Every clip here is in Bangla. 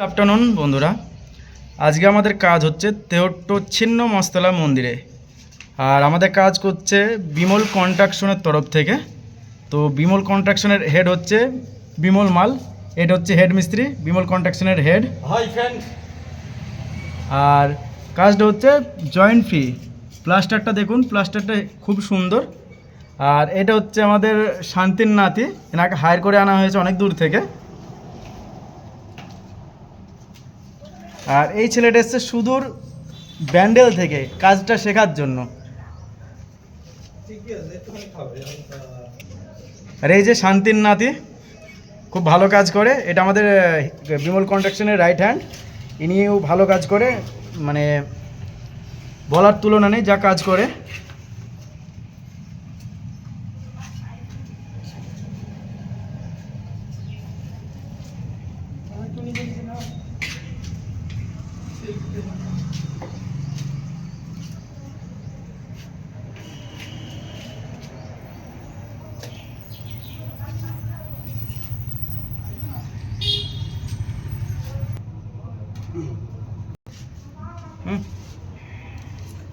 আফটারনুন বন্ধুরা, আজকে আমাদের কাজ হচ্ছে তেহট্ট ছিন্ন মস্তলা মন্দিরে। আর আমাদের কাজ করছে বিমল কন্ট্রাকশনের তরফ থেকে। তো বিমল কন্ট্রাকশনের হেড হচ্ছে বিমল মাল, এটা হচ্ছে হেড মিস্ত্রি, বিমল কন্ট্রাকশনের হেড। Hi friend. আর কাজটা হচ্ছে জয়েন্ট ফ্রি। প্লাস্টারটা দেখুন, প্লাস্টারটা খুব সুন্দর। আর এটা হচ্ছে আমাদের শান্তির নাতি, এনাকে হায়ার করে আনা হয়েছে অনেক দূর থেকে। আর এই ছেলেটা এসছে সুদূর ব্যান্ডেল থেকে কাজটা শেখার জন্য। আর এই যে শান্তির নাতি, খুব ভালো কাজ করে। এটা আমাদের বিমল কন্ট্রাকশনের রাইট হ্যান্ড। ইনিও ভালো কাজ করে, মানে বলার তুলনা নেই যা কাজ করে।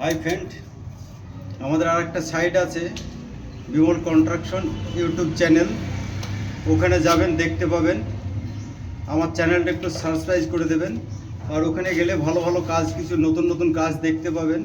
হাই ফ্রেন্ড, আমাদের আর একটা সাইট আছে বিমল কন্ট্রাকশন ইউটিউব চ্যানেল, ওখানে যাবেন দেখতে পাবেন। আমার চ্যানেলটা একটু সাবস্ক্রাইব করে দেবেন, আর ওখানে গেলে ভালো ভালো কাজ, কিছু নতুন নতুন কাজ দেখতে পাবেন।